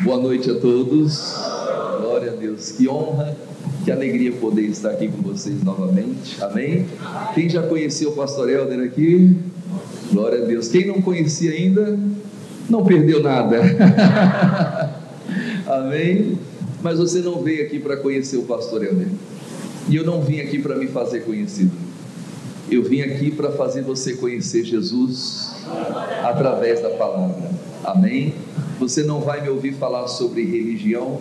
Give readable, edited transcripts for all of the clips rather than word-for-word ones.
Boa noite a todos, glória a Deus, que honra, que alegria poder estar aqui com vocês novamente, amém? Quem já conhecia o pastor Helder aqui? Glória a Deus. Quem não conhecia ainda, não perdeu nada, amém? Mas você não veio aqui para conhecer o pastor Helder, e eu não vim aqui para me fazer conhecido, eu vim aqui para fazer você conhecer Jesus através da palavra, amém? Você não vai me ouvir falar sobre religião,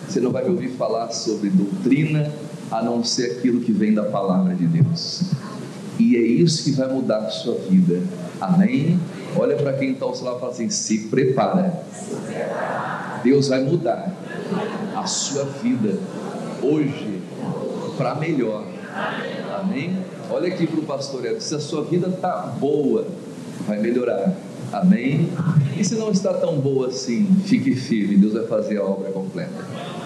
você não vai me ouvir falar sobre doutrina, a não ser aquilo que vem da palavra de Deus, e é isso que vai mudar a sua vida, amém? Olha para quem está ao seu lado e fala assim: se prepara, Deus vai mudar a sua vida hoje para melhor, amém? Olha aqui para o pastor Edson, se a sua vida está boa, vai melhorar, amém? E se não está tão boa assim, fique firme, Deus vai fazer a obra completa.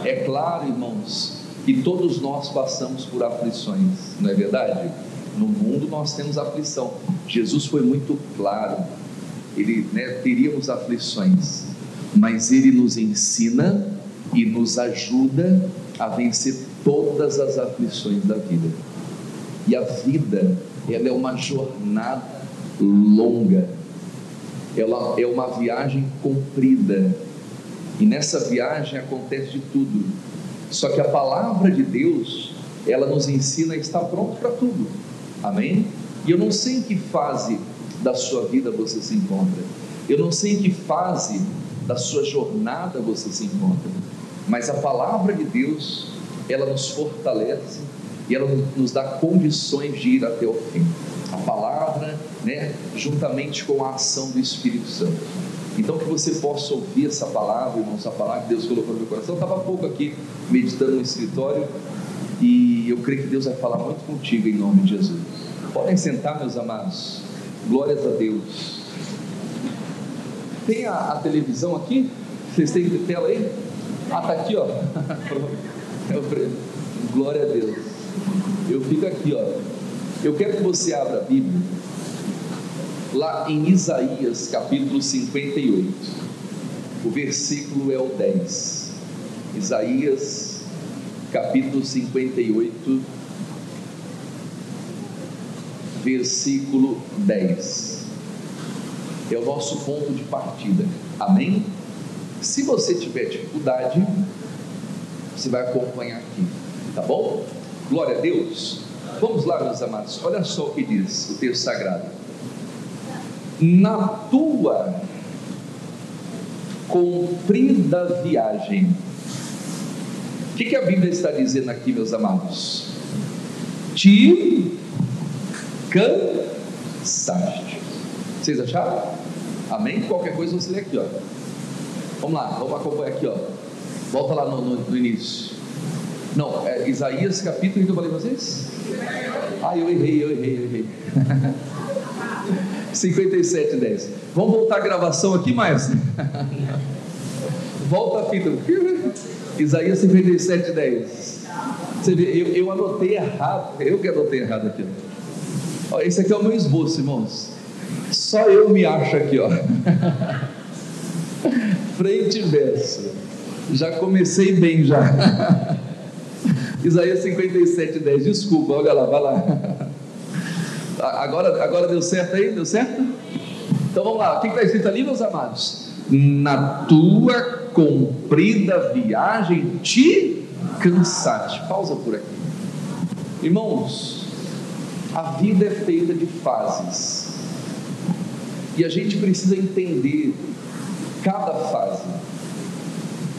É claro, irmãos, que todos nós passamos por aflições, não é verdade? No mundo nós temos aflição, Jesus foi muito claro, ele, teríamos aflições, mas ele nos ensina e nos ajuda a vencer todas as aflições da vida. E a vida, ela é uma jornada longa, ela é uma viagem comprida, e nessa viagem acontece de tudo, só que a palavra de Deus, ela nos ensina a estar pronto para tudo, amém? E eu não sei em que fase da sua vida você se encontra, eu não sei em que fase da sua jornada você se encontra, mas a palavra de Deus, ela nos fortalece, e ela nos dá condições de ir até o fim, a palavra, juntamente com a ação do Espírito Santo. Então que você possa ouvir essa palavra, irmãos, essa palavra que Deus colocou no meu coração. Eu estava há pouco aqui meditando no escritório, e eu creio que Deus vai falar muito contigo em nome de Jesus. Podem sentar, meus amados, glórias a Deus. Tem a televisão aqui? Vocês têm tela aí? Ah, está aqui, ó. Glória a Deus. Eu fico aqui, ó. Eu quero que você abra a Bíblia lá em Isaías capítulo 58, o versículo é o 10. Isaías capítulo 58, versículo 10, é o nosso ponto de partida, amém? Se você tiver dificuldade, você vai acompanhar aqui, tá bom? Glória a Deus. Vamos lá, meus amados, olha só o que diz o texto sagrado: na tua comprida viagem. O que a Bíblia está dizendo aqui, meus amados? Te cansaste. Vocês acharam? Amém? Qualquer coisa você lê aqui, ó. Vamos lá, vamos acompanhar aqui, ó. Volta lá no início. Não, é Isaías capítulo, que eu falei para vocês? Ah, eu errei 57, 10. Vamos voltar a gravação aqui, Maestro? Volta a fita. Isaías 57, 10. Você vê, eu anotei errado. Eu que anotei errado aqui, ó. Esse aqui é o meu esboço, irmãos. Só eu me acho aqui, ó. Frente e verso. Já comecei bem já. Isaías 57, 10. Desculpa, olha lá, vai lá. Agora deu certo aí? Deu certo? Então vamos lá. O que está escrito ali, meus amados? Na tua comprida viagem te cansaste. Pausa por aqui. Irmãos, a vida é feita de fases, e a gente precisa entender cada fase.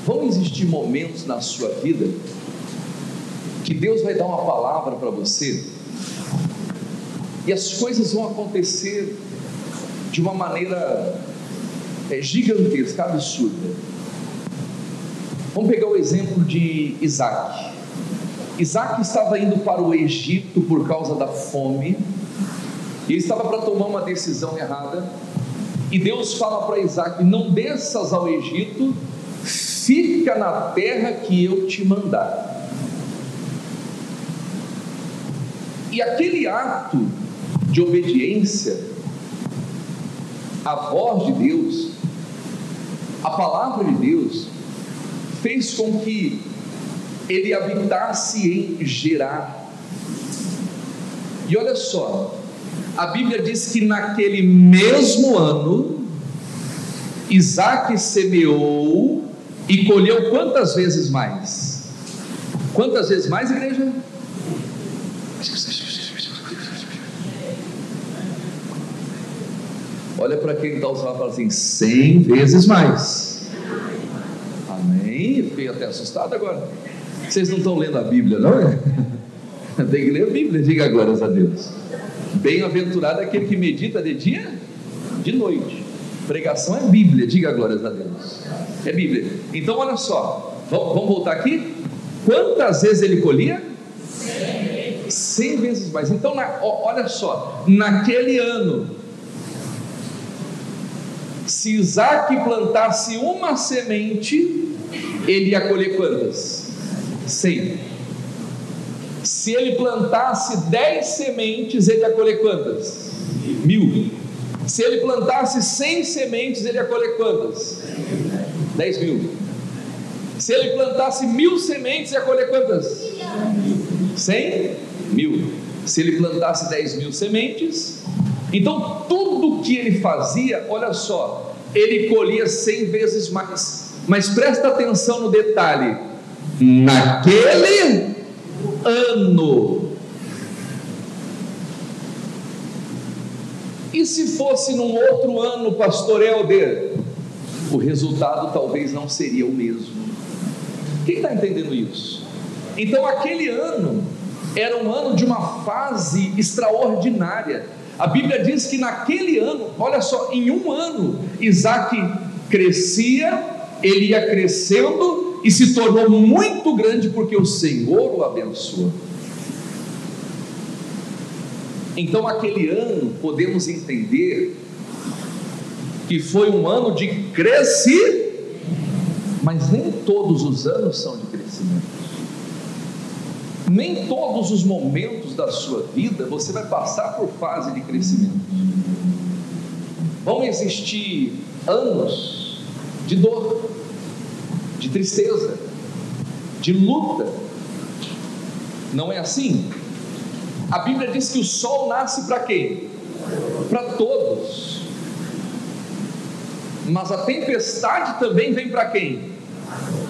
Vão existir momentos na sua vida que Deus vai dar uma palavra para você, e as coisas vão acontecer de uma maneira gigantesca, absurda. Vamos pegar o exemplo de Isaac. Isaac estava indo para o Egito por causa da fome, e ele estava para tomar uma decisão errada, e Deus fala para Isaac: não desças ao Egito, fica na terra que eu te mandar. E aquele ato de obediência à voz de Deus, à palavra de Deus, fez com que ele habitasse em Gerar. E olha só, a Bíblia diz que naquele mesmo ano, Isaac semeou e colheu quantas vezes mais? Quantas vezes mais, igreja? Olha para quem está usando e fala assim: 100 vezes mais. Amém? Fiquei até assustado agora. Vocês não estão lendo a Bíblia, não é? Tem que ler a Bíblia, diga glórias a Deus. Bem-aventurado é aquele que medita de dia, de noite. Pregação é Bíblia, diga glórias a Deus. É Bíblia. Então olha só, vamos voltar aqui. Quantas vezes ele colhia? 100 vezes mais. Então olha só, naquele ano, se Isaac plantasse uma semente, ele ia colher quantas? 100. Se ele plantasse 10 sementes, ele ia colher quantas? 1000. Se ele plantasse 100 sementes, ele ia colher quantas? 10.000. Se ele plantasse 1000 sementes, ia colher quantas? 100.000. Se ele plantasse 10.000 sementes, então tudo que ele fazia, olha só, ele colhia 100 vezes mais. Mas presta atenção no detalhe: naquele ano. E se fosse num outro ano, pastor Helder, o resultado talvez não seria o mesmo. Quem está entendendo isso? Então aquele ano era um ano de uma fase extraordinária. A Bíblia diz que naquele ano, olha só, em um ano, Isaac crescia, ele ia crescendo e se tornou muito grande, porque o Senhor o abençoou. Então aquele ano, podemos entender que foi um ano de crescimento, mas nem todos os anos são de crescimento. Nem todos os momentos da sua vida você vai passar por fase de crescimento. Vão existir anos de dor, de tristeza, de luta. Não é assim? A Bíblia diz que o sol nasce para quem? Para todos. Mas a tempestade também vem para quem?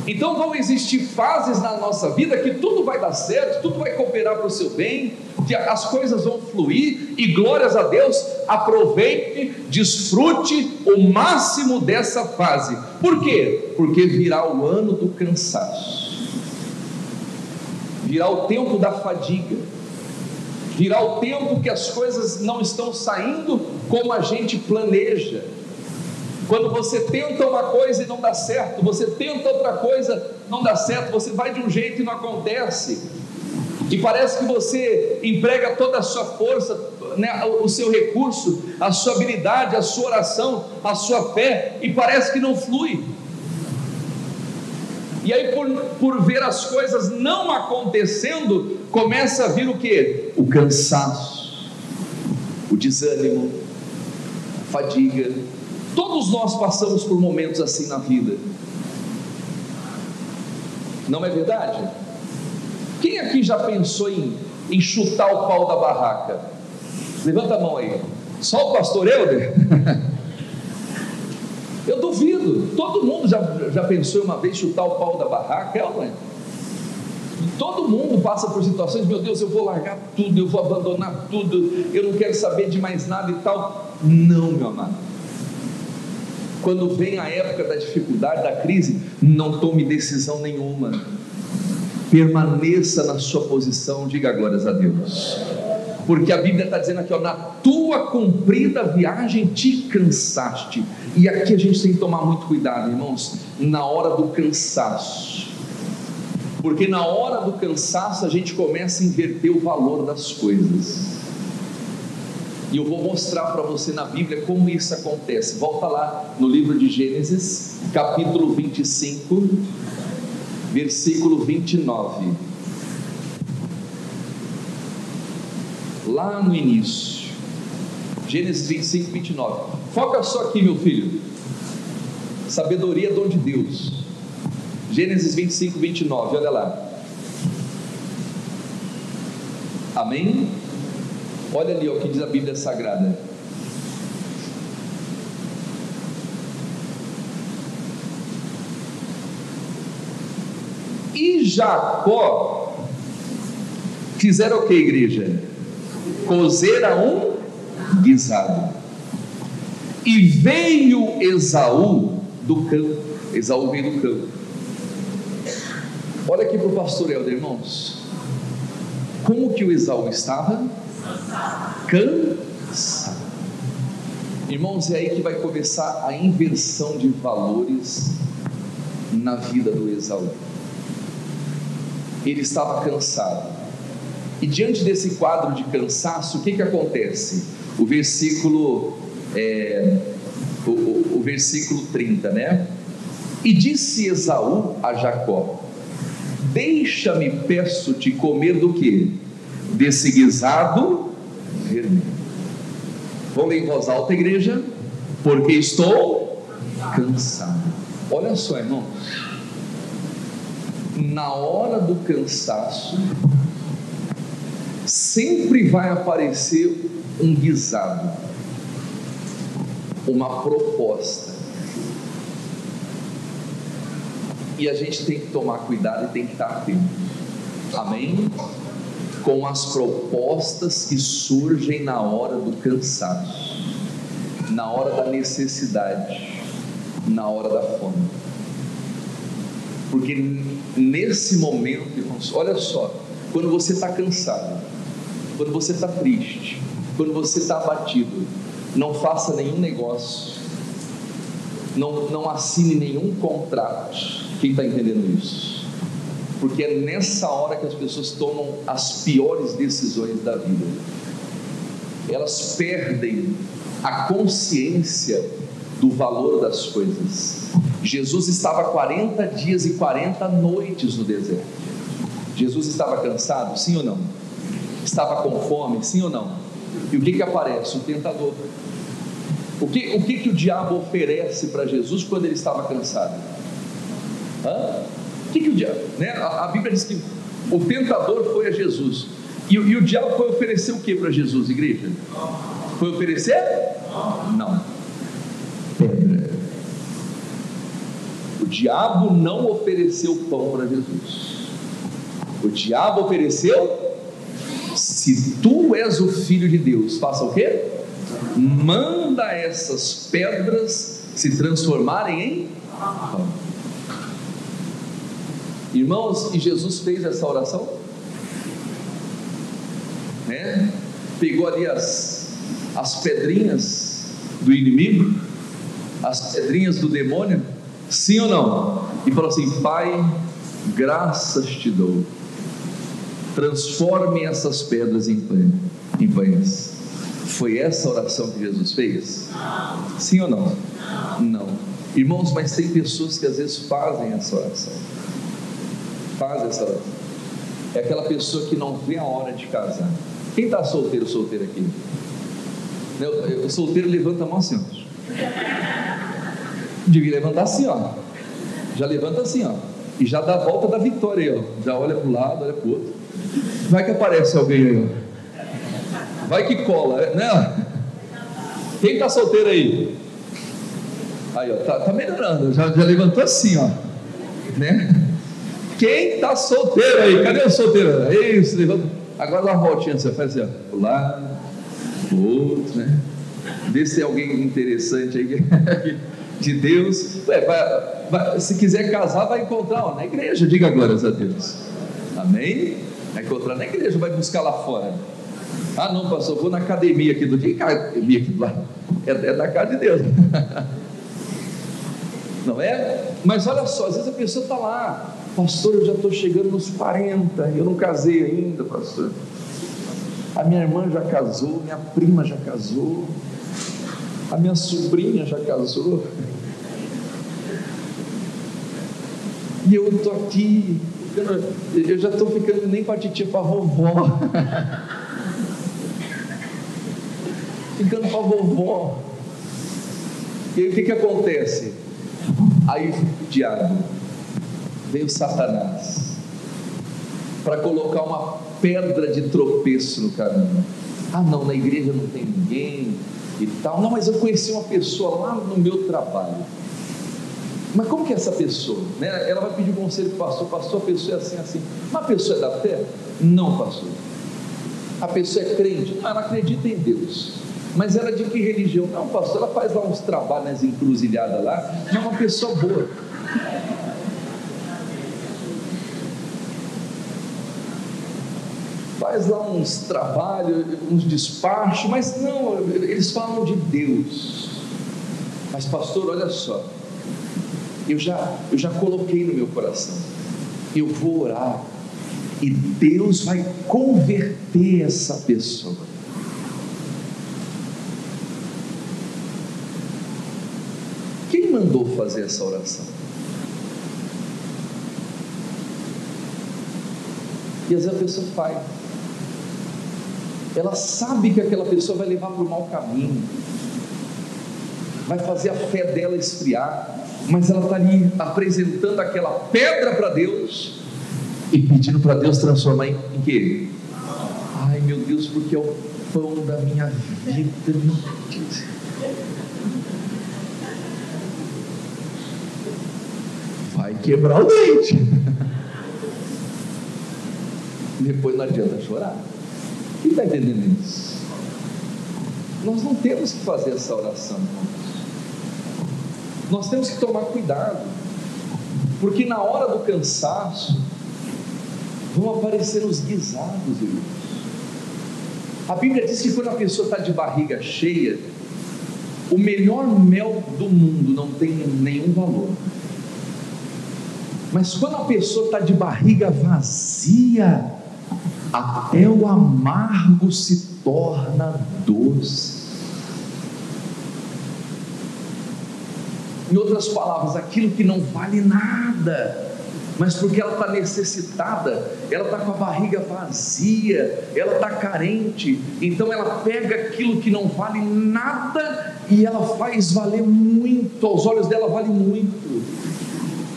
Então vão existir fases na nossa vida que tudo vai dar certo, tudo vai cooperar para o seu bem, que as coisas vão fluir, e glórias a Deus. Aproveite, desfrute o máximo dessa fase. Por quê? Porque virá o ano do cansaço, virá o tempo da fadiga, virá o tempo que as coisas não estão saindo como a gente planeja. Quando você tenta uma coisa e não dá certo, você tenta outra coisa, não dá certo, você vai de um jeito e não acontece, e parece que você emprega toda a sua força, né, o seu recurso, a sua habilidade, a sua oração, a sua fé, e parece que não flui. E aí por ver as coisas não acontecendo, começa a vir o que? O cansaço, o desânimo, a fadiga. Todos nós passamos por momentos assim na vida, não é verdade? Quem aqui já pensou em chutar o pau da barraca? Levanta a mão aí. Só o pastor Helder? Eu duvido. Todo mundo já pensou uma vez chutar o pau da barraca, é ou não é? Todo mundo passa por situações: meu Deus, eu vou largar tudo, eu vou abandonar tudo, eu não quero saber de mais nada e tal. Não, meu amado. Quando vem a época da dificuldade, da crise, não tome decisão nenhuma, permaneça na sua posição, diga glórias a Deus, porque a Bíblia está dizendo aqui, ó, na tua comprida viagem te cansaste. E aqui a gente tem que tomar muito cuidado, irmãos, na hora do cansaço, porque na hora do cansaço a gente começa a inverter o valor das coisas. E eu vou mostrar para você na Bíblia como isso acontece. Volta lá no livro de Gênesis, capítulo 25, versículo 29. Lá no início, Gênesis 25, 29. Foca só aqui, meu filho. Sabedoria é dom de Deus. Gênesis 25, 29, olha lá. Amém? Olha ali o que diz a Bíblia Sagrada. E Jacó fizeram o que, igreja? Cozera um guisado. E veio Esaú do campo. Esaú veio do campo. Olha aqui para o pastor Helder, irmãos. Como que o Esaú estava? Cansado. Irmãos, é aí que vai começar a inversão de valores na vida do Esaú. Ele estava cansado. E diante desse quadro de cansaço, o que acontece? O versículo o versículo 30, né? E disse Esaú a Jacó: deixa-me, peço-te, comer do que? Desse guisado vermelho. Vamos ler em voz alta, igreja? Porque estou cansado. Olha só, irmãos, na hora do cansaço sempre vai aparecer um guisado, uma proposta, e a gente tem que tomar cuidado e tem que estar atento, amém? Com as propostas que surgem na hora do cansaço, na hora da necessidade, na hora da fome. Porque nesse momento, irmãos, olha só, quando você está cansado, quando você está triste, quando você está abatido, não faça nenhum negócio, não assine nenhum contrato. Quem está entendendo isso? Porque é nessa hora que as pessoas tomam as piores decisões da vida. Elas perdem a consciência do valor das coisas. Jesus estava 40 dias e 40 noites no deserto. Jesus estava cansado, sim ou não? Estava com fome, sim ou não? E o que aparece? O tentador. O que o diabo oferece para Jesus quando ele estava cansado? O que o diabo, né? A Bíblia diz que o tentador foi a Jesus. E o diabo foi oferecer o que para Jesus, igreja? Foi oferecer? Não. Pedra. O diabo não ofereceu pão para Jesus. O diabo ofereceu: se tu és o Filho de Deus, faça o quê? Manda essas pedras se transformarem em pão. Irmãos, e Jesus fez essa oração, né? Pegou ali as pedrinhas do inimigo, as pedrinhas do demônio, sim ou não? E falou assim: Pai, graças te dou, transforme essas pedras em pães. Foi essa oração que Jesus fez? Sim ou não? Não. Irmãos, mas tem pessoas que às vezes fazem essa oração. É aquela pessoa que não vê a hora de casar. Quem está solteiro aqui? O solteiro levanta a mão assim, ó. Devia levantar assim, ó. Já levanta assim, ó. E já dá a volta da vitória aí, ó. Já olha para um lado, olha para o outro. Vai que aparece alguém aí, ó. Vai que cola, né? Quem está solteiro aí? Aí, ó, tá melhorando. Já levantou assim, ó. Né? Quem está solteiro aí? Cadê o solteiro? É isso, levanta. Agora dá uma voltinha, você faz assim, ó. O lado, o outro, né? Vê se tem alguém interessante aí de Deus. Se quiser casar, vai encontrar, ó, na igreja. Diga glórias a Deus. Amém? Vai encontrar na igreja, vai buscar lá fora. Ah, não, pastor, vou na academia aqui do dia. Que academia aqui do lado? É da casa de Deus. Não é? Mas olha só, às vezes a pessoa está lá: pastor, eu já estou chegando nos 40, eu não casei ainda, pastor. A minha irmã já casou, minha prima já casou, a minha sobrinha já casou, e eu estou aqui, eu já estou ficando nem para a titia, para a vovó. Ficando para a vovó. E aí o que acontece? Aí o diabo veio Satanás para colocar uma pedra de tropeço no caminho. Ah não, na igreja não tem ninguém e tal. Não, mas eu conheci uma pessoa lá no meu trabalho. Mas como que é essa pessoa? Né? Ela vai pedir conselho para o pastor. Pastor, a pessoa é assim, assim. Mas a pessoa é da fé? Não, pastor. A pessoa é crente? Não, ela acredita em Deus. Mas ela é de que religião? Não, pastor, ela faz lá uns trabalhos nas encruzilhadas lá. Não é uma pessoa boa. Faz lá uns trabalhos, uns despachos, mas não, eles falam de Deus. Mas pastor, olha só, eu já coloquei no meu coração, eu vou orar e Deus vai converter essa pessoa. Quem mandou fazer essa oração? E às vezes a pessoa faz. Ela sabe que aquela pessoa vai levar para o mau caminho, vai fazer a fé dela esfriar, mas ela está ali apresentando aquela pedra para Deus e pedindo para Deus transformar em quê? Ai meu Deus, porque é o pão da minha vida, meu Deus. Vai quebrar o dente. Depois não adianta chorar. Quem está entendendo isso? Nós não temos que fazer essa oração, nós temos que tomar cuidado, porque na hora do cansaço vão aparecer os guisados, irmãos. A Bíblia diz que quando a pessoa está de barriga cheia, o melhor mel do mundo não tem nenhum valor, mas quando a pessoa está de barriga vazia, até o amargo se torna doce. Em outras palavras, aquilo que não vale nada, mas porque ela está necessitada, ela está com a barriga vazia, ela está carente, então ela pega aquilo que não vale nada e ela faz valer muito, aos olhos dela vale muito.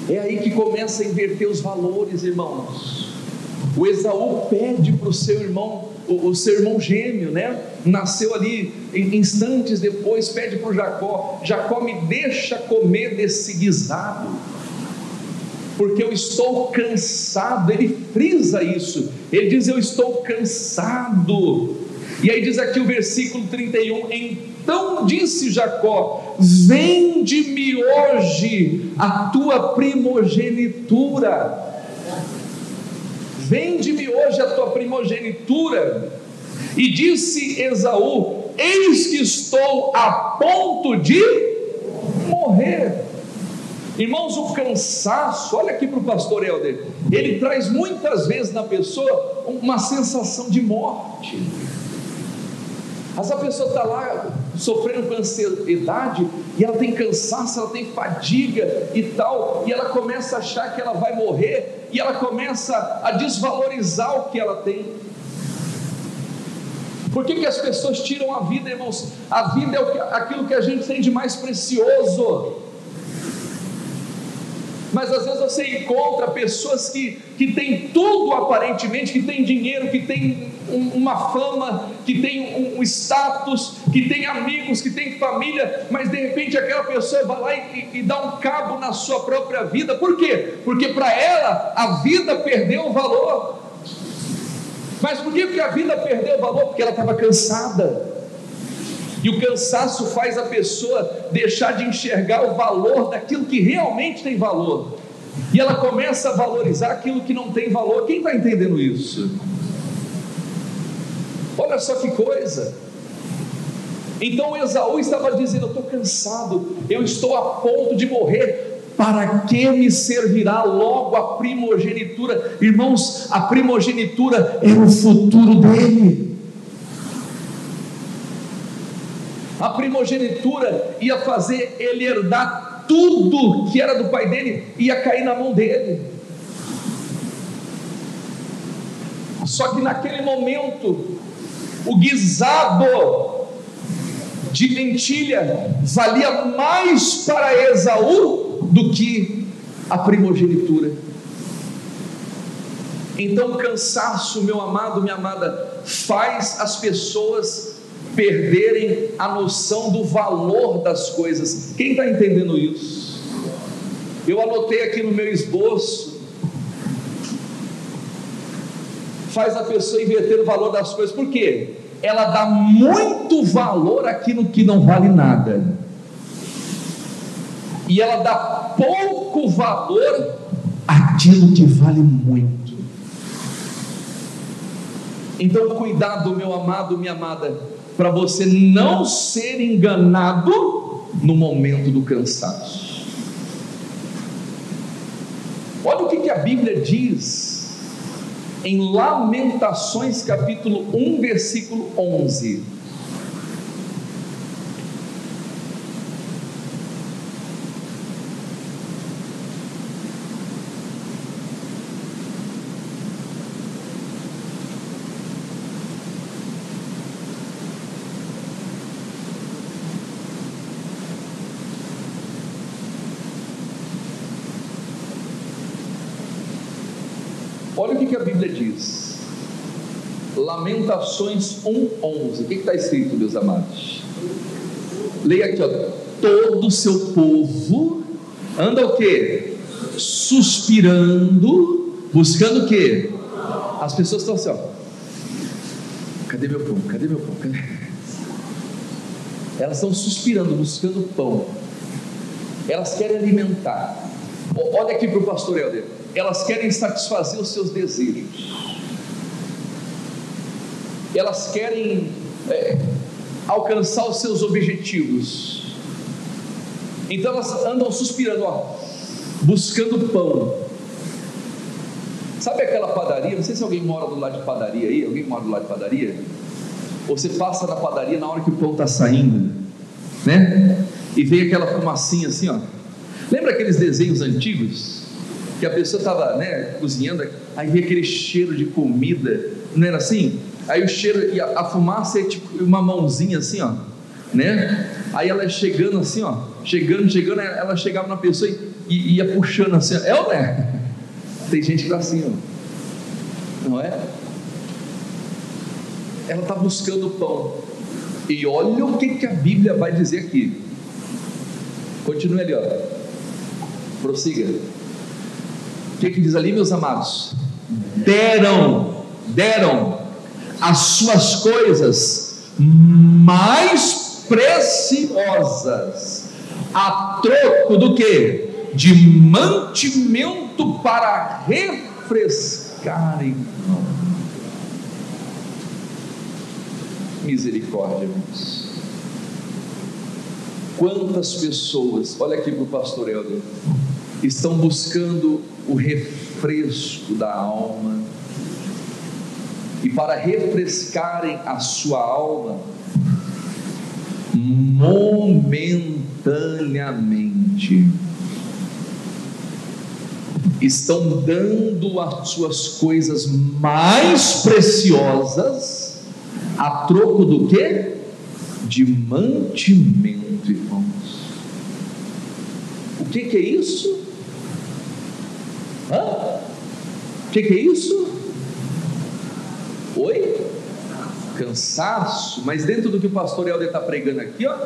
É aí que começa a inverter os valores, irmãos. O Esaú pede para o seu irmão, o seu irmão gêmeo, né? Nasceu ali instantes depois, pede para o Jacó: Jacó, me deixa comer desse guisado, porque eu estou cansado. Ele frisa isso, ele diz: eu estou cansado. E aí diz aqui o versículo 31: então disse Jacó: vende-me hoje a tua primogenitura. Vende-me hoje a tua primogenitura. E disse Esaú: eis que estou a ponto de morrer. Irmãos, o cansaço, olha aqui para o pastor Helder, ele traz muitas vezes na pessoa uma sensação de morte. Mas a pessoa está lá sofrendo com ansiedade, e ela tem cansaço, ela tem fadiga e tal, e ela começa a achar que ela vai morrer, e ela começa a desvalorizar o que ela tem. Por que as pessoas tiram a vida, irmãos? A vida é aquilo que a gente tem de mais precioso. Mas às vezes você encontra pessoas que têm tudo aparentemente, que têm dinheiro, que têm uma fama, que têm um status, que têm amigos, que têm família, mas de repente aquela pessoa vai lá e dá um cabo na sua própria vida. Por quê? Porque para ela a vida perdeu o valor. Mas por que a vida perdeu o valor? Porque ela estava cansada. E o cansaço faz a pessoa deixar de enxergar o valor daquilo que realmente tem valor, e ela começa a valorizar aquilo que não tem valor. Quem está entendendo isso? Olha só que coisa. Então Esaú estava dizendo: eu estou cansado, eu estou a ponto de morrer, para que me servirá logo a primogenitura? Irmãos, a primogenitura era o futuro dele. A primogenitura ia fazer ele herdar tudo que era do pai dele, ia cair na mão dele. Só que naquele momento, o guisado de lentilha valia mais para Esaú do que a primogenitura. Então o cansaço, meu amado, minha amada, faz as pessoas perderem a noção do valor das coisas. Quem está entendendo isso? Eu anotei aqui no meu esboço. Faz a pessoa inverter o valor das coisas. Por quê? Ela dá muito valor àquilo que não vale nada, e ela dá pouco valor àquilo que vale muito. Então cuidado, meu amado, minha amada, para você não ser enganado no momento do cansaço. Olha o que a Bíblia diz em Lamentações capítulo 1 versículo 11. Olha o que a Bíblia diz, Lamentações 1:11. O que está escrito, meus amados? Leia aqui, ó. Todo o seu povo anda o quê? Suspirando, buscando o quê? As pessoas estão assim, ó. Cadê meu pão? Cadê meu pão? Cadê? Elas estão suspirando, buscando pão. Elas querem alimentar. Olha aqui para o pastor Helder. Elas querem satisfazer os seus desejos, elas querem alcançar os seus objetivos. Então elas andam suspirando, ó, buscando pão. Sabe aquela padaria? Não sei se alguém mora do lado de padaria aí. Alguém mora do lado de padaria? Você passa na padaria na hora que o pão está saindo, né? E vem aquela fumacinha assim, ó. Lembra aqueles desenhos antigos? Que a pessoa estava, né, cozinhando, aí via aquele cheiro de comida, não era assim? Aí o cheiro, e a fumaça é tipo uma mãozinha assim, ó, né? Aí ela chegando assim, ó, chegando, ela chegava na pessoa e ia puxando assim, é ou não é? Tem gente que está assim, ó, não é? Ela está buscando pão, e olha o que a Bíblia vai dizer aqui. Continue ali, ó, prossiga. O que diz ali, meus amados? Deram as suas coisas mais preciosas a troco do que? De mantimento para refrescarem. Misericórdia, irmãos. Quantas pessoas, olha aqui para o pastor Helder, estão buscando o refresco da alma, e para refrescarem a sua alma momentaneamente, estão dando as suas coisas mais preciosas a troco do que? De mantimento, irmãos. O que é isso? O que é isso? Oi? Cansaço. Mas dentro do que o pastor Helder está pregando aqui, ó.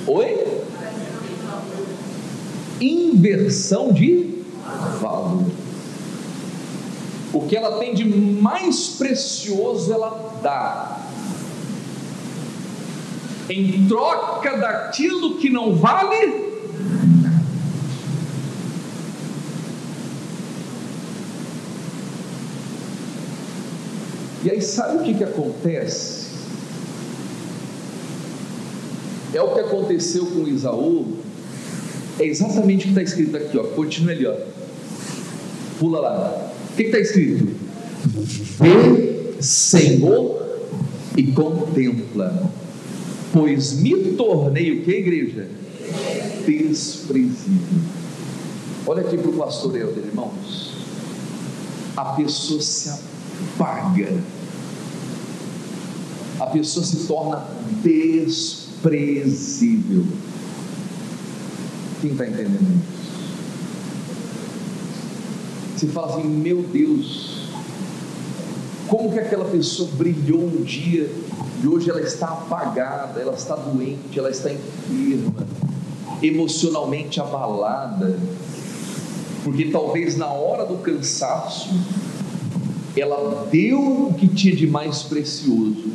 Oi? Inversão de valor. O que ela tem de mais precioso ela dá, em troca daquilo que não vale. E aí sabe o que acontece? É o que aconteceu com Esaú. É exatamente o que está escrito aqui, ó. Continua ali, ó. Pula lá. O que está escrito? Vê, Senhor, e contempla, pois me tornei o que, igreja? Desprezível. Olha aqui para o pastor Helder, irmãos. A pessoa se apaga, a pessoa se torna desprezível. Quem está entendendo isso? Você fala assim: meu Deus, como que aquela pessoa brilhou um dia e hoje ela está apagada, ela está doente, ela está enferma, emocionalmente abalada, porque talvez na hora do cansaço ela deu o que tinha de mais precioso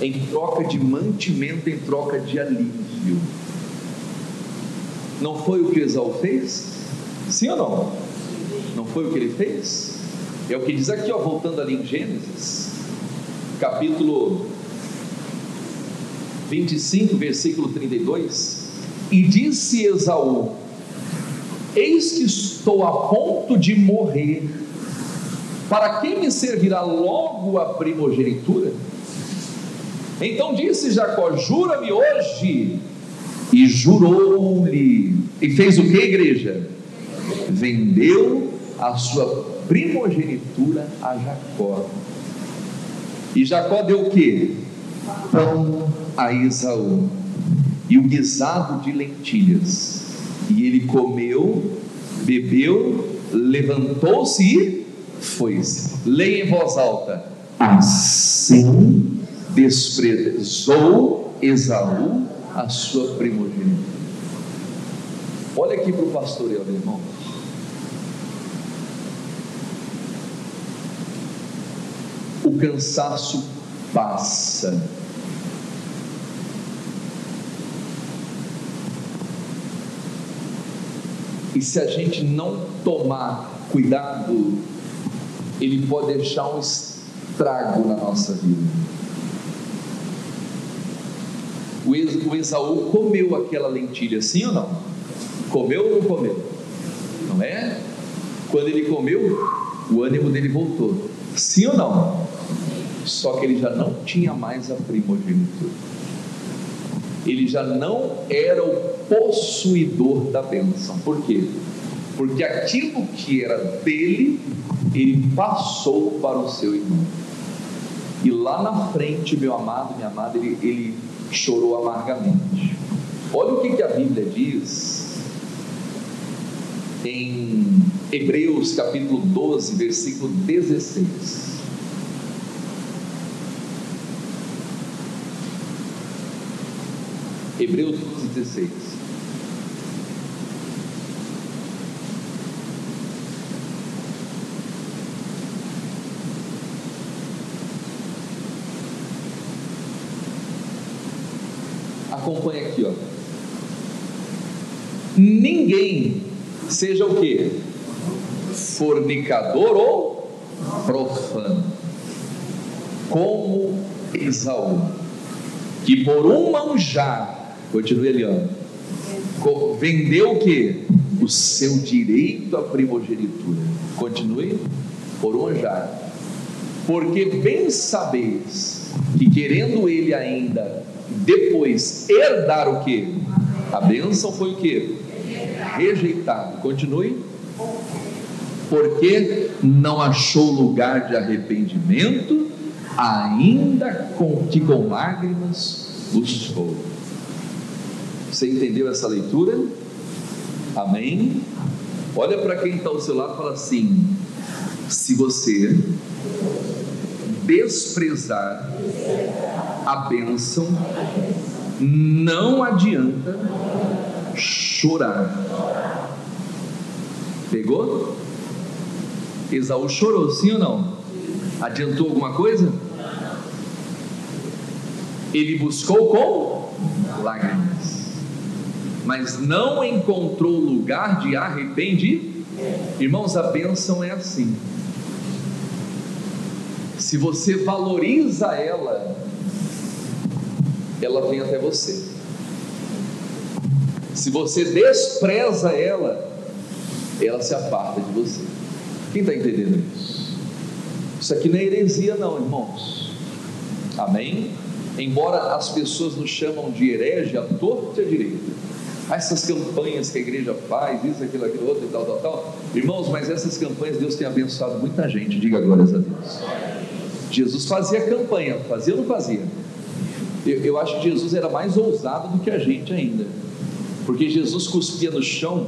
em troca de mantimento, em troca de alívio. Não foi o que Esaú fez? Sim ou não? Não foi o que ele fez? É o que diz aqui, voltando ali em Gênesis, capítulo 25, versículo 32. E disse Esaú: eis que estou a ponto de morrer, para quem me servirá logo a primogenitura? Então disse Jacó: jura-me hoje. E jurou-lhe. E fez o que, igreja? Vendeu a sua primogenitura a Jacó. E Jacó deu o que? Pão a Esaú e o guisado de lentilhas. E ele comeu, bebeu, levantou-se e foi-se. Leia em voz alta: assim desprezou Esaú a sua primogenitura. Olha aqui para o pastor, meu irmão. O cansaço passa, e se a gente não tomar cuidado, ele pode deixar um estrago na nossa vida. O Esaú comeu aquela lentilha, sim ou não? Comeu ou não comeu? Não é? Quando ele comeu, o ânimo dele voltou, sim ou não? Só que ele já não tinha mais a primogenitura, ele já não era o possuidor da bênção. Por quê? Porque aquilo que era dele, ele passou para o seu irmão. E lá na frente, meu amado, minha amada, ele chorou amargamente. Olha o que a Bíblia diz em Hebreus capítulo 12, versículo 16. Hebreus 12, 16. Acompanha aqui, ninguém seja o que? Fornicador ou profano, como Esaú, que por um manjar, continue ali, vendeu o que? O seu direito à primogenitura. Continue, por um manjar. Porque bem sabeis que querendo ele ainda depois herdar o que? A bênção, foi o que? Rejeitado. Continue. Porque não achou lugar de arrependimento, ainda que com lágrimas buscou. Você entendeu essa leitura? Amém? Olha para quem está ao seu lado e fala assim: se você desprezar a bênção, não adianta chorar. Pegou? Esaú chorou, sim ou não? Adiantou alguma coisa? Ele buscou com lágrimas, mas não encontrou lugar de arrependimento. Irmãos, a bênção é assim: se você valoriza ela, ela vem até você. Se você despreza ela, ela se aparta de você. Quem está entendendo isso? Isso aqui não é heresia não, irmãos. Amém? Embora as pessoas nos chamam de herege à torta e à direita, essas campanhas que a igreja faz, isso, aquilo, outro e tal, irmãos, mas essas campanhas Deus tem abençoado muita gente, diga glórias a Deus. Jesus fazia campanha, fazia ou não fazia? Eu acho que Jesus era mais ousado do que a gente ainda, porque Jesus cuspia no chão,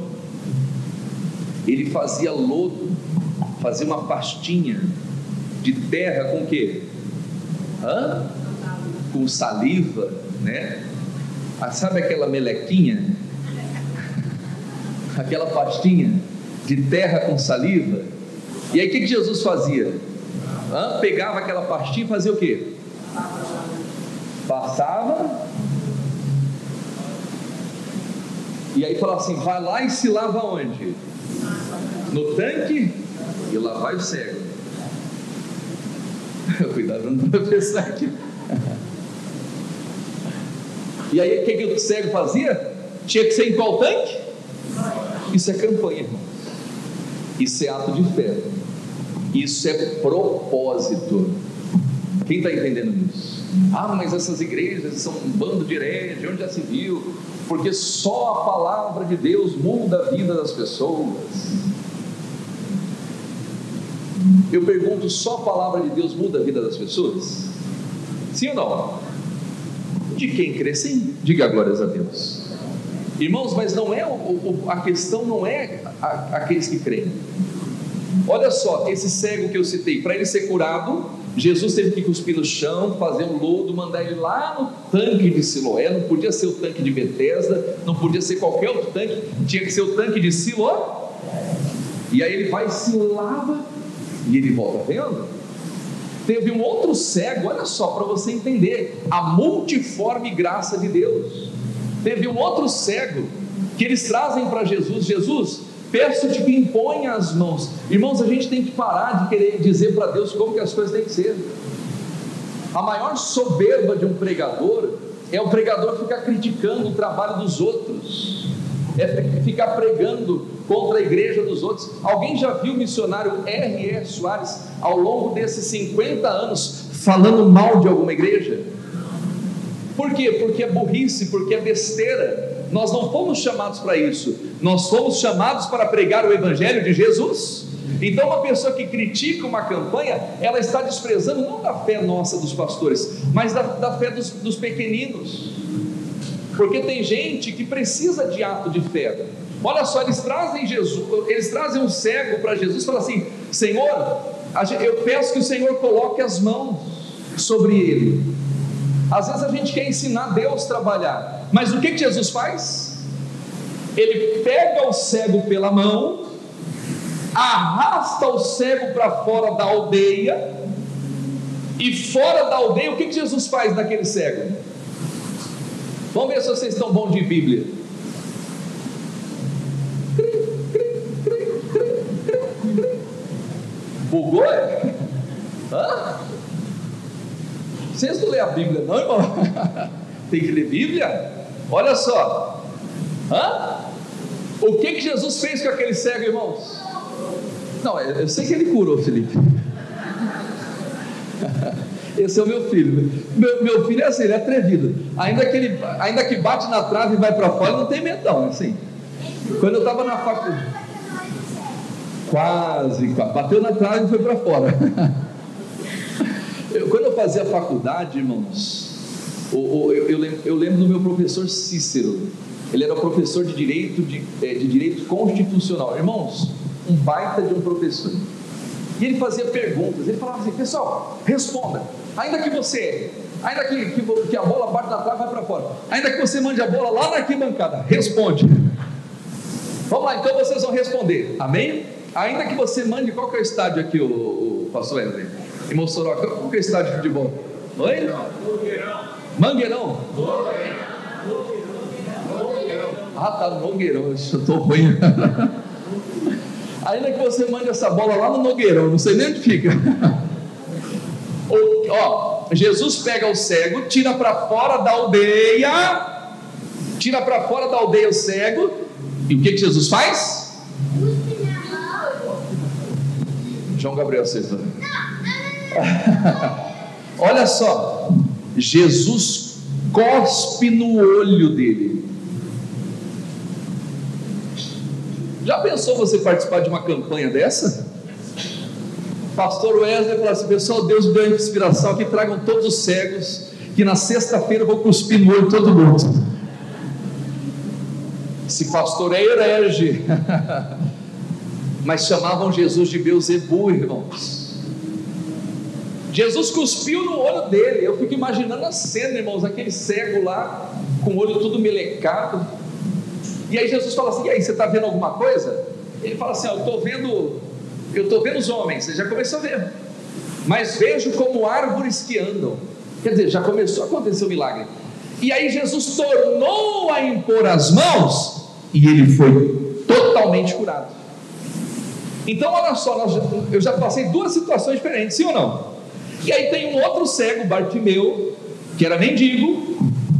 ele fazia lodo Fazia uma pastinha de terra com o quê? Com saliva, né? Sabe aquela melequinha? Aquela pastinha de terra com saliva. E aí o que Jesus fazia? Pegava aquela pastinha e fazia o quê? Passava. E aí falava assim: vai lá e se lava onde? No tanque, e lá vai o cego. Cuidado, não vai pensar aqui. E aí o que o cego fazia? Tinha que ser em qual tanque? Isso é campanha, irmãos. Isso é ato de fé. Isso é propósito. Quem está entendendo isso? Mas essas igrejas são um bando de herege, onde já se viu? Porque só a palavra de Deus muda a vida das pessoas. Eu pergunto: só a palavra de Deus muda a vida das pessoas? Sim ou não? De quem crê, sim. Diga glórias a Deus. Irmãos, mas não é a questão não é aqueles que creem. Olha só, esse cego que eu citei, para ele ser curado, Jesus teve que cuspir no chão, fazer um lodo, mandar ele lá no tanque de Siloé. Não podia ser o tanque de Betesda, não podia ser qualquer outro tanque, tinha que ser o tanque de Siloé. E aí ele vai, se lava e ele volta vendo. Teve um outro cego, olha só, para você entender a multiforme graça de Deus. Teve um outro cego que eles trazem para Jesus: Jesus, peço-te que imponha as mãos. Irmãos, a gente tem que parar de querer dizer para Deus como que as coisas têm que ser. A maior soberba de um pregador é o pregador ficar criticando o trabalho dos outros, é ficar pregando contra a igreja dos outros. Alguém já viu o missionário R.E. Soares ao longo desses 50 anos falando mal de alguma igreja? Por quê? Porque é burrice, porque é besteira. Nós não fomos chamados para isso. Nós fomos chamados para pregar o evangelho de Jesus. Então uma pessoa que critica uma campanha, ela está desprezando não da fé nossa dos pastores, mas da fé dos pequeninos. Porque tem gente que precisa de ato de fé. Olha só, eles trazem um cego para Jesus e falam assim: Senhor, eu peço que o Senhor coloque as mãos sobre ele. Às vezes a gente quer ensinar Deus a trabalhar, mas o que Jesus faz? Ele pega o cego pela mão, arrasta o cego para fora da aldeia, e fora da aldeia, o que Jesus faz naquele cego? Vamos ver se vocês estão bons de Bíblia. Bugou? Vocês não lêem a Bíblia não, irmão? Tem que ler Bíblia? Olha só. O que Jesus fez com aquele cego, irmãos? Não, eu sei que ele curou, Felipe. Esse é o meu filho. Meu filho é assim, ele é atrevido. Ainda que bate na trave e vai para fora, não tem medão, assim. Quando eu estava na faculdade, quase, bateu na trave e foi para fora. Quando eu fazia faculdade, irmãos, eu lembro do meu professor Cícero. Ele era professor de direito constitucional. Irmãos, um baita de um professor. E ele fazia perguntas. Ele falava assim: pessoal, responda. Ainda que a bola bate na trave e vai para fora, ainda que você mande a bola lá na arquibancada, responde. Vamos lá, então vocês vão responder. Amém? Ainda que você mande, qual que é o estádio aqui, o pastor Wesley? Em Mossoró, qual que é o estádio de futebol? Oi? Mangueirão. Tá no Nogueirão, eu estou ruim. Ainda que você mande essa bola lá no Nogueirão, não sei nem onde fica. Jesus pega o cego, tira para fora da aldeia, o cego, e o que Jesus faz? João Gabriel acertou. Olha só, Jesus cospe no olho dele. Já pensou você participar de uma campanha dessa? Pastor Wesley falou assim: pessoal, Deus me deu a inspiração que tragam todos os cegos, que na sexta-feira eu vou cuspir no olho de todo mundo. Esse pastor é herege. mas chamavam Jesus de Beelzebu, irmãos. Jesus cuspiu no olho dele. Eu fico imaginando a cena, irmãos, aquele cego lá, com o olho tudo melecado. E aí Jesus fala assim: e aí, você está vendo alguma coisa? Ele fala assim: eu estou vendo os homens. Você já começou a ver, mas vejo como árvores que andam. Quer dizer, já começou a acontecer o milagre. E aí Jesus tornou a impor as mãos, e ele foi totalmente curado. Então olha só, eu já passei duas situações diferentes, sim ou não? E aí tem um outro cego, Bartimeu, que era mendigo,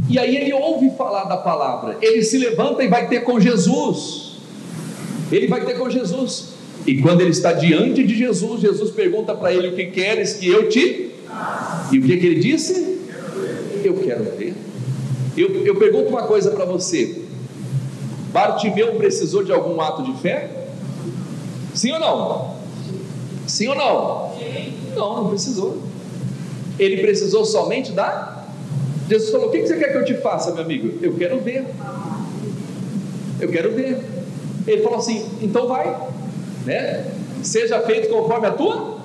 e aí ele ouve falar da palavra, ele se levanta e vai ter com Jesus. Ele vai ter com Jesus. E quando ele está diante de Jesus, Jesus pergunta para ele: o que queres que eu te... E o que ele disse? Eu quero ver. Eu pergunto uma coisa para você: Bartimeu precisou de algum ato de fé? Sim ou não? Sim ou não? Não, não precisou. Ele precisou somente da... Jesus falou: o que você quer que eu te faça, meu amigo? Eu quero ver. Eu quero ver. Ele falou assim: então vai, né? Seja feito conforme a tua.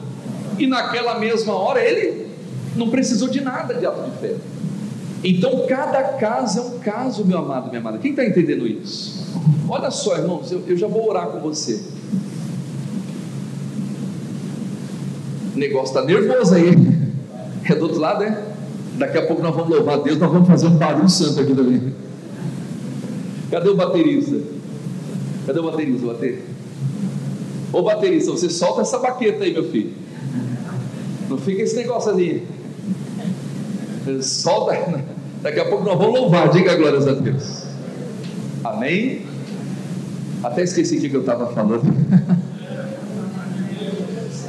E naquela mesma hora ele não precisou de nada de ato de fé. Então cada caso é um caso, meu amado, minha amada. Quem está entendendo isso? Olha só, irmãos, eu já vou orar com você. O negócio está nervoso aí. É do outro lado, é? Daqui a pouco nós vamos louvar a Deus, nós vamos fazer um barulho santo aqui também. Cadê o baterista? Cadê o baterista? Ô baterista, você solta essa baqueta aí, meu filho. Não fica esse negócio ali. Solta. Daqui a pouco nós vamos louvar. Diga glórias a Deus. Amém? Até esqueci o que eu estava falando.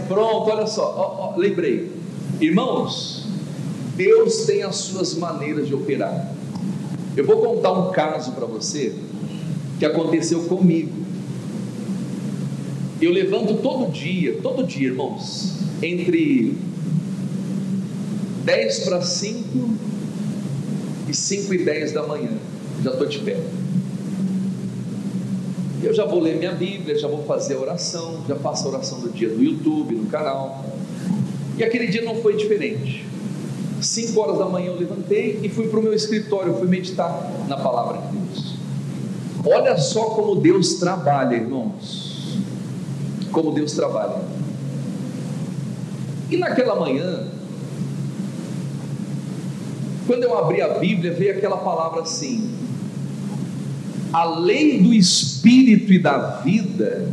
Pronto, olha só. Lembrei. Irmãos, Deus tem as suas maneiras de operar. Eu vou contar um caso para você que aconteceu comigo. Eu levanto todo dia, irmãos, entre 10 para 5 e 5 e 10 da manhã, já estou de pé. Eu já vou ler minha Bíblia, já vou fazer a oração, já faço a oração do dia no YouTube, no canal. E aquele dia não foi diferente. 5 horas da manhã eu levantei e fui para o meu escritório, fui meditar na palavra de Deus. Olha só como Deus trabalha, irmãos. Como Deus trabalha. E naquela manhã, quando eu abri a Bíblia, veio aquela palavra assim: a lei do Espírito e da vida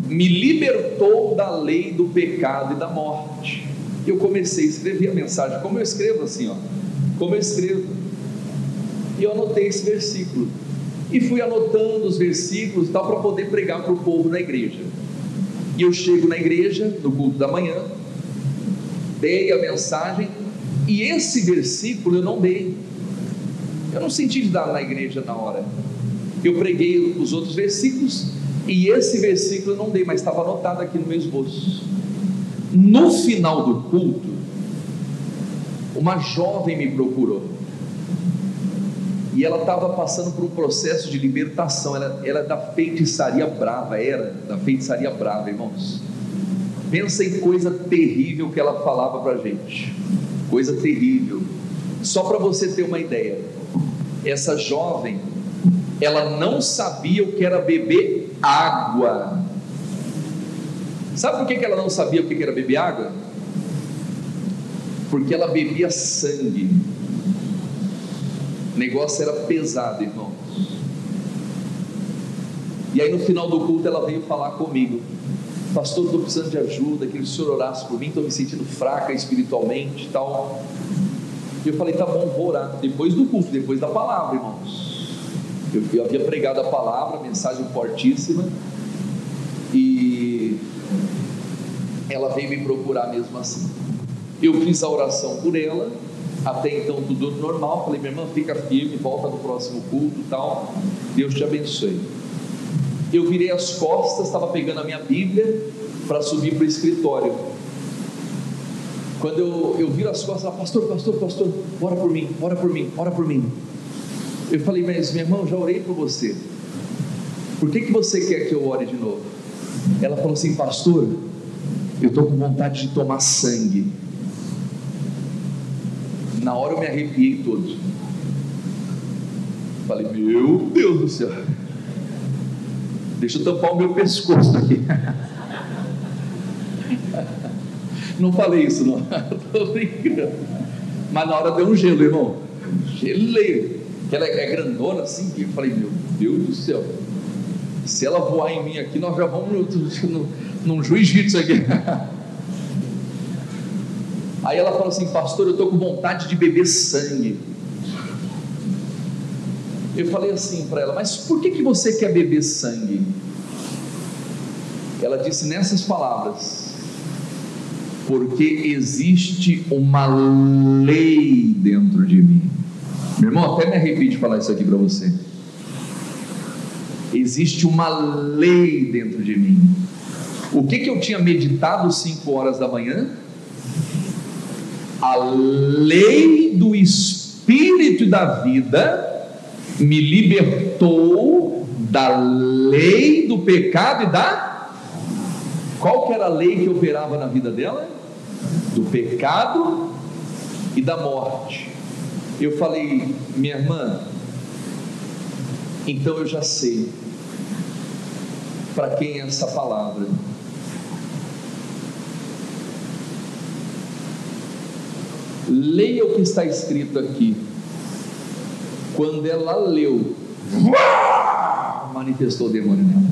me libertou da lei do pecado e da morte. Eu comecei a escrever a mensagem, como eu escrevo assim, ó, como eu escrevo, e eu anotei esse versículo, e fui anotando os versículos e tal, para poder pregar para o povo na igreja. E eu chego na igreja, no culto da manhã, dei a mensagem, e esse versículo eu não dei, eu não senti de dar na igreja na hora. Eu preguei os outros versículos, e esse versículo eu não dei, mas estava anotado aqui no meu esboço. No final do culto, uma jovem me procurou, e ela estava passando por um processo de libertação. Ela é da feitiçaria brava, irmãos. Pensa em coisa terrível que ela falava para a gente, coisa terrível. Só para você ter uma ideia, essa jovem, ela não sabia o que era beber água. Sabe por que ela não sabia o que era beber água? Porque ela bebia sangue. O negócio era pesado, irmãos. E aí no final do culto ela veio falar comigo: pastor, estou precisando de ajuda, queria que o senhor orasse por mim, estou me sentindo fraca espiritualmente e tal. E eu falei: tá bom, vou orar. Depois do culto, depois da palavra, irmãos. Eu havia pregado a palavra, mensagem fortíssima, e ela veio me procurar mesmo assim. Eu fiz a oração por ela, até então tudo normal. Falei: minha irmã, fica firme, volta no próximo culto e tal, Deus te abençoe. Eu virei as costas, estava pegando a minha Bíblia para subir para o escritório. Quando eu viro as costas, ela: pastor, ora por mim. Eu falei: mas minha irmã, já orei por você, por que você quer que eu ore de novo? Ela falou assim: pastor, eu estou com vontade de tomar sangue. Na hora eu me arrepiei todo. Falei: meu Deus do céu, deixa eu tampar o meu pescoço aqui. Não falei isso não, estou brincando. Mas na hora deu um gelo, irmão. Gelei. Ela é grandona assim. Eu falei: meu Deus do céu, se ela voar em mim aqui, nós já vamos num jiu-jitsu aqui. Aí ela falou assim: pastor, eu estou com vontade de beber sangue. Eu falei assim para ela: mas por que você quer beber sangue? Ela disse nessas palavras: porque existe uma lei dentro de mim. Meu irmão, até me arrepio de falar isso aqui para você. Existe uma lei dentro de mim. O que eu tinha meditado 5 horas da manhã? A lei do Espírito e da vida me libertou da lei do pecado e da... Qual que era a lei que operava na vida dela? Do pecado e da morte. Eu falei: minha irmã, então eu já sei para quem é essa palavra. Leia o que está escrito aqui. Quando ela leu, manifestou o demônio nela.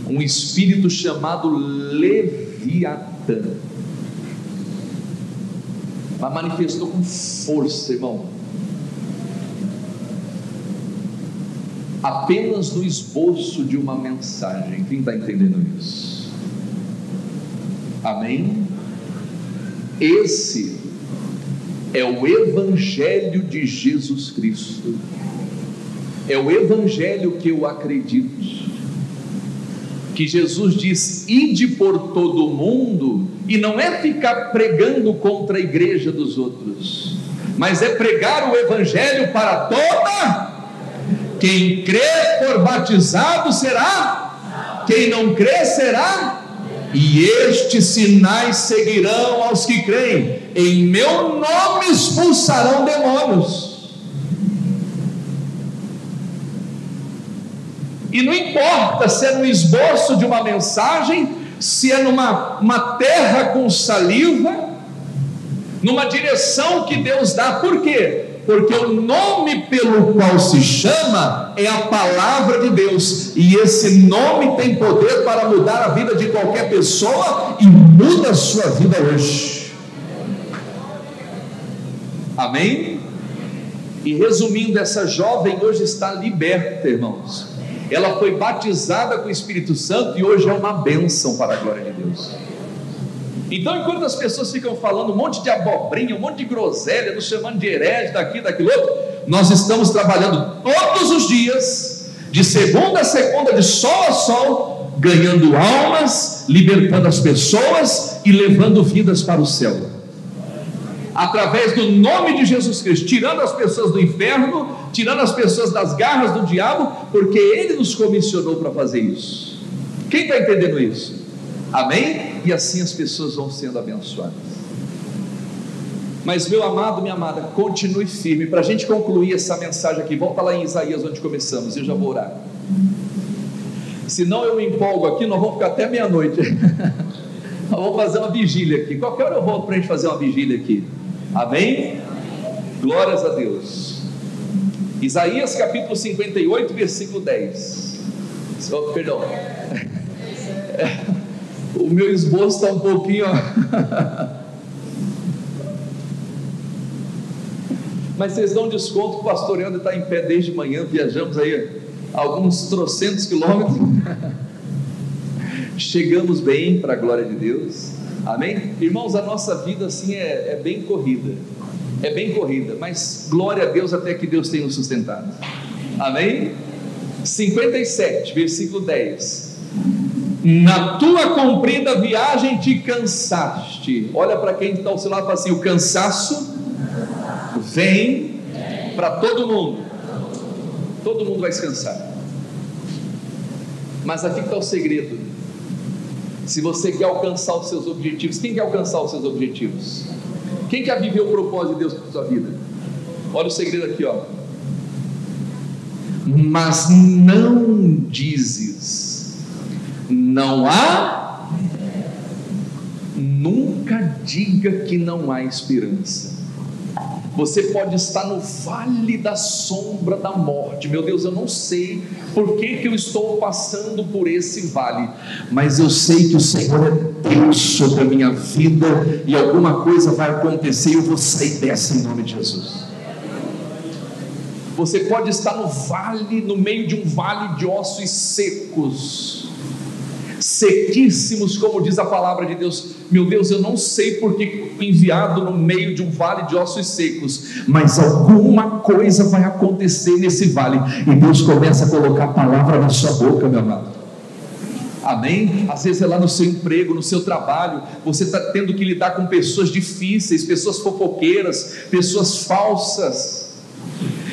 Um espírito chamado Leviatã. Mas manifestou com força, irmão. Apenas no esboço de uma mensagem. Quem está entendendo isso? Amém? Esse é o Evangelho de Jesus Cristo. É o Evangelho que eu acredito. Que Jesus diz: ide por todo o mundo, e não é ficar pregando contra a igreja dos outros, mas é pregar o Evangelho para toda. Quem crê for batizado será, quem não crê será. E estes sinais seguirão aos que creem: em meu nome expulsarão demônios. E não importa se é no esboço de uma mensagem, se é numa terra com saliva, numa direção que Deus dá. Por quê? Porque o nome pelo qual se chama é a palavra de Deus, e esse nome tem poder para mudar a vida de qualquer pessoa, e muda a sua vida hoje. Amém? E resumindo, essa jovem hoje está liberta, irmãos. Ela foi batizada com o Espírito Santo e hoje é uma bênção para a glória de Deus. Então, enquanto as pessoas ficam falando um monte de abobrinha, um monte de groselha, nos chamando de herege, daqui, daquilo outro, nós estamos trabalhando todos os dias, de segunda a segunda, de sol a sol, ganhando almas, libertando as pessoas e levando vidas para o céu, através do nome de Jesus Cristo, tirando as pessoas do inferno, tirando as pessoas das garras do diabo, porque Ele nos comissionou para fazer isso. Quem está entendendo isso? Amém? E assim as pessoas vão sendo abençoadas. Mas meu amado, minha amada, continue firme. Para a gente concluir essa mensagem aqui, volta lá em Isaías onde começamos, eu já vou orar. Senão eu me empolgo aqui, nós vamos ficar até meia-noite. Nós vamos fazer uma vigília aqui. Qualquer hora eu volto para a gente fazer uma vigília aqui. Amém? Glórias a Deus. Isaías capítulo 58, versículo 10. Oh, perdão. O meu esboço está um pouquinho... Mas vocês dão desconto que o pastor Leandro está em pé desde manhã. Viajamos aí alguns trocentos quilômetros. Chegamos bem para a glória de Deus. Amém? Irmãos, a nossa vida assim é bem corrida. É bem corrida, mas glória a Deus até que Deus tenha nos sustentado. Amém? 57, versículo 10. Na tua comprida viagem te cansaste. Olha para quem está ao seu lado e fala assim: o cansaço vem para todo mundo. Todo mundo vai se cansar. Mas aqui está o segredo. Se você quer alcançar os seus objetivos, quem quer alcançar os seus objetivos? Quem quer viver o propósito de Deus para a sua vida? Olha o segredo aqui, ó. Mas não dizes, não há. Nunca diga que não há esperança. Você pode estar no vale da sombra da morte. Meu Deus, eu não sei por que eu estou passando por esse vale, mas eu sei que o Senhor é Deus sobre a minha vida, e alguma coisa vai acontecer e eu vou sair dessa em nome de Jesus. Você pode estar no vale, no meio de um vale de ossos secos, sequíssimos, como diz a palavra de Deus. Meu Deus, eu não sei porque fui enviado no meio de um vale de ossos secos, mas alguma coisa vai acontecer nesse vale, e Deus começa a colocar a palavra na sua boca, meu amado. Amém? Às vezes é lá no seu emprego, no seu trabalho, você está tendo que lidar com pessoas difíceis, pessoas fofoqueiras, pessoas falsas,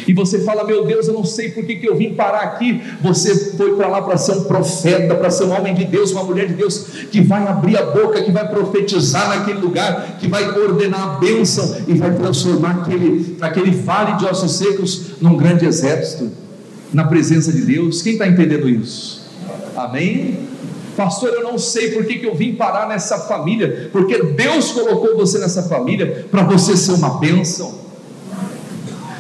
e você fala: meu Deus, eu não sei por que eu vim parar aqui. Você foi para lá para ser um profeta, para ser um homem de Deus, uma mulher de Deus, que vai abrir a boca, que vai profetizar naquele lugar, que vai ordenar a bênção e vai transformar aquele vale de ossos secos num grande exército, na presença de Deus. Quem está entendendo isso? Amém? Pastor, eu não sei por que eu vim parar nessa família, porque Deus colocou você nessa família para você ser uma bênção,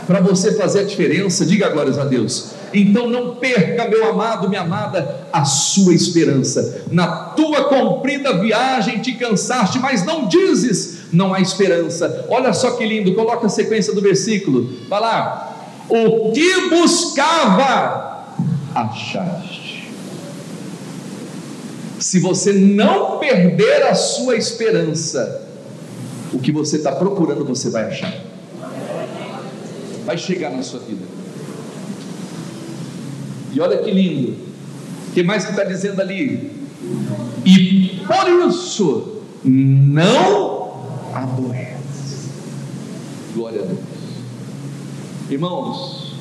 para você fazer a diferença. Diga glórias a Deus. Então não perca, meu amado, minha amada, a sua esperança. Na tua comprida viagem te cansaste, mas não dizes, não há esperança. Olha só que lindo, coloca a sequência do versículo, vai lá: o que buscava, achaste. Se você não perder a sua esperança, o que você está procurando, você vai achar, vai chegar na sua vida. E olha que lindo, o que mais que está dizendo ali? E por isso não adoece. Glória a Deus. Irmãos,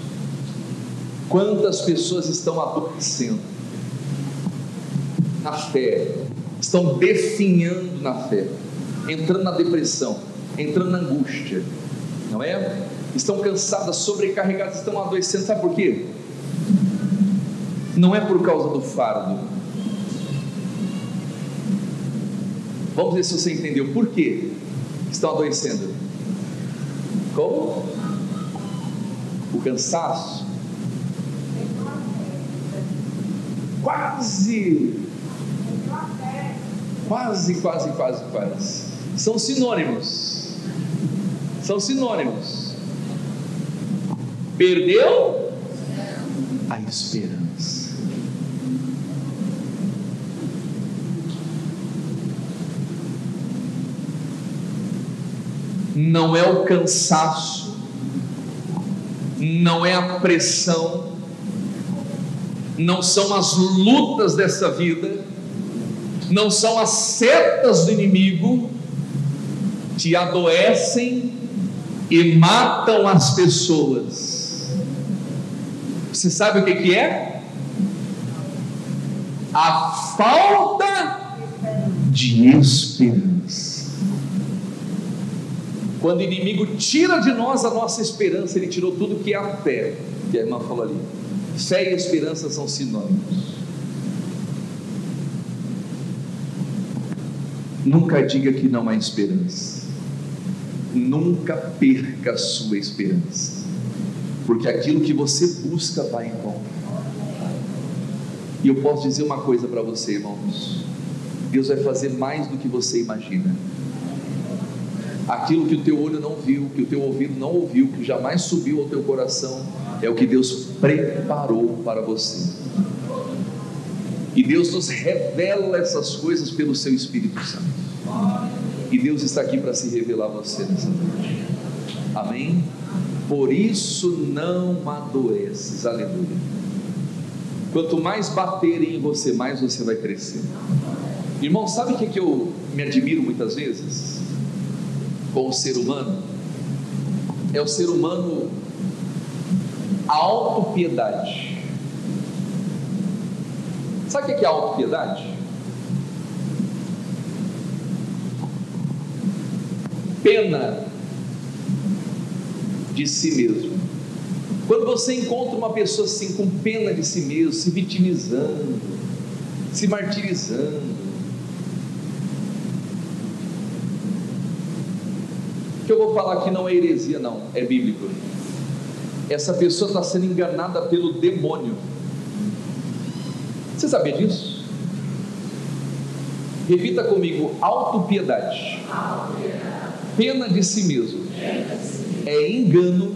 quantas pessoas estão adoecendo na fé, estão definhando na fé, entrando na depressão, entrando na angústia, não é? Estão cansadas, sobrecarregadas, estão adoecendo. Sabe por quê? Não é por causa do fardo. Vamos ver se você entendeu por que estão adoecendo. Como? O cansaço. Quase. São sinônimos. São sinônimos. Perdeu a esperança. Não é o cansaço, não é a pressão, não são as lutas dessa vida, não são as setas do inimigo que adoecem e matam as pessoas. Você sabe o que é? A falta de esperança. Quando o inimigo tira de nós a nossa esperança, ele tirou tudo que é a fé, que a irmã falou ali. Fé e esperança são sinônimos. Nunca diga que não há esperança. Nunca perca a sua esperança, porque aquilo que você busca vai encontrar. E eu posso dizer uma coisa para você, irmãos: Deus vai fazer mais do que você imagina. Aquilo que o teu olho não viu, que o teu ouvido não ouviu, que jamais subiu ao teu coração, é o que Deus preparou para você. E Deus nos revela essas coisas pelo seu Espírito Santo. E Deus está aqui para se revelar a você nessa noite. Amém? Por isso não adoeces. Aleluia. Quanto mais baterem em você, mais você vai crescer. Irmão, sabe o que eu me admiro muitas vezes com o ser humano? É o ser humano, a autopiedade. Sabe o que é autopiedade? Pena de si mesmo. Quando você encontra uma pessoa assim, com pena de si mesmo, se vitimizando, se martirizando, o que eu vou falar aqui não é heresia, não, é bíblico. Essa pessoa está sendo enganada pelo demônio. Você sabia disso? Repita comigo: autopiedade, pena de si mesmo, é engano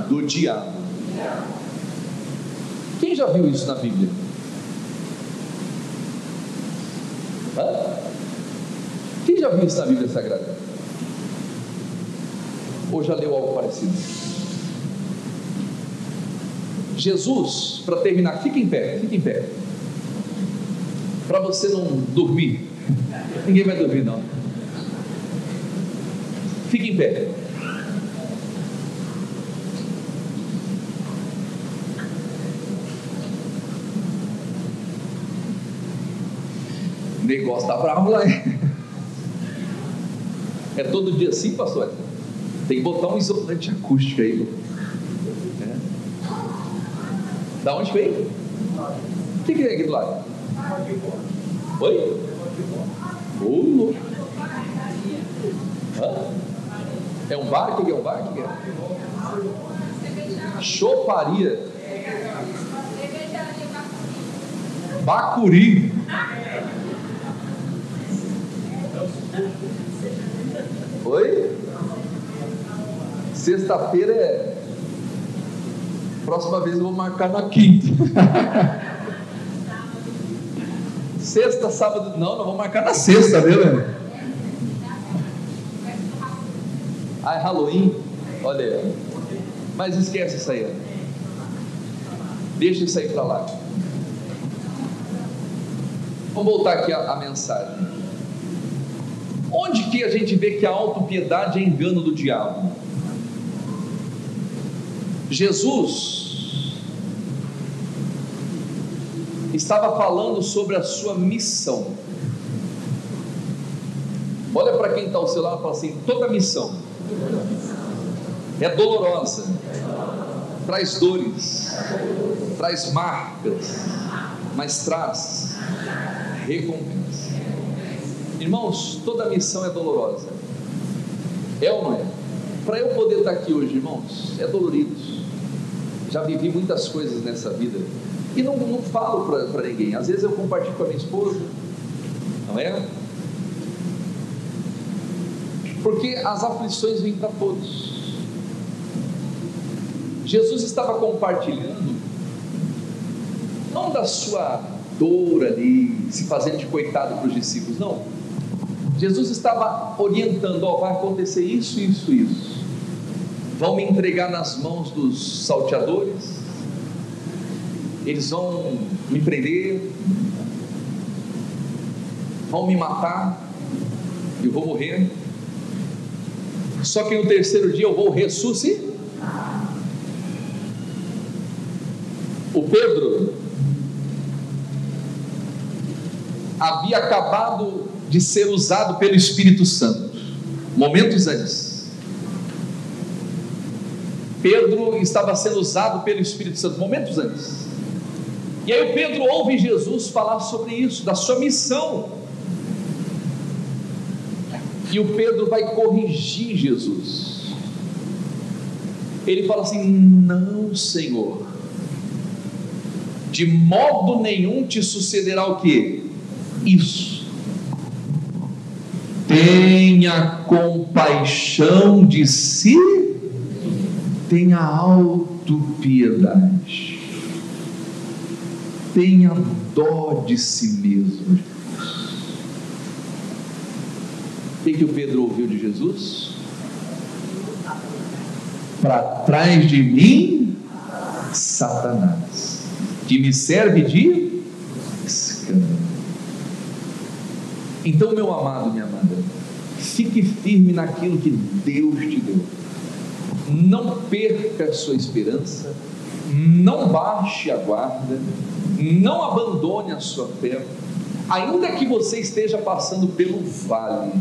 do diabo. Quem já viu isso na Bíblia? Quem já viu isso na Bíblia Sagrada? Ou já leu algo parecido? Jesus, para terminar, fica em pé, para você não dormir. Ninguém vai dormir, não. Fique em pé. O negócio tá bravo lá, hein? É todo dia assim, pastor? Tem que botar um isolante acústico aí. Da onde veio? O que é aqui do lado? Oi? Louco. É um bar? O que é um bar? O que é? Choparia. Bacuri. Oi? Sexta-feira é... Próxima vez eu vou marcar na quinta. Sexta, sábado... Não vou marcar na sexta, viu, velho? Ah, é Halloween? Olha aí. Mas esquece isso aí. Deixa isso aí para lá. Vamos voltar aqui à mensagem. Onde que a gente vê que a autopiedade é engano do diabo? Jesus estava falando sobre a sua missão. Olha para quem está ao seu lado e fala assim: toda missão é dolorosa, traz dores, traz marcas, mas traz recompensa. Irmãos, toda missão é dolorosa. É ou não é? Para eu poder estar aqui hoje, irmãos, é dolorido. Já vivi muitas coisas nessa vida e não falo para ninguém. Às vezes eu compartilho com a minha esposa, não é? Porque as aflições vêm para todos. Jesus estava compartilhando, não da sua dor ali, se fazendo de coitado para os discípulos, não. Jesus estava orientando: ó, vai acontecer isso, isso, isso. Vão me entregar nas mãos dos salteadores, eles vão me prender, vão me matar, eu vou morrer, só que no terceiro dia eu vou ressuscitar. O Pedro havia acabado de ser usado pelo Espírito Santo, momentos antes. Pedro estava sendo usado pelo Espírito Santo, momentos antes. E aí o Pedro ouve Jesus falar sobre isso, da sua missão. E o Pedro vai corrigir Jesus. Ele fala assim: não, Senhor, de modo nenhum te sucederá o que? Isso. Tenha compaixão de si, tenha autopiedade, tenha dó de si mesmo. O que o Pedro ouviu de Jesus? Para trás de mim, Satanás, que me serve de escândalo. Então, meu amado, minha amada, fique firme naquilo que Deus te deu. Não perca a sua esperança, não baixe a guarda, não abandone a sua fé, ainda que você esteja passando pelo vale.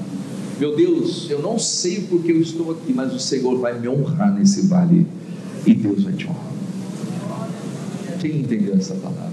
Meu Deus, eu não sei porque eu estou aqui, mas o Senhor vai me honrar nesse vale, e Deus vai te honrar. Quem entendeu essa palavra?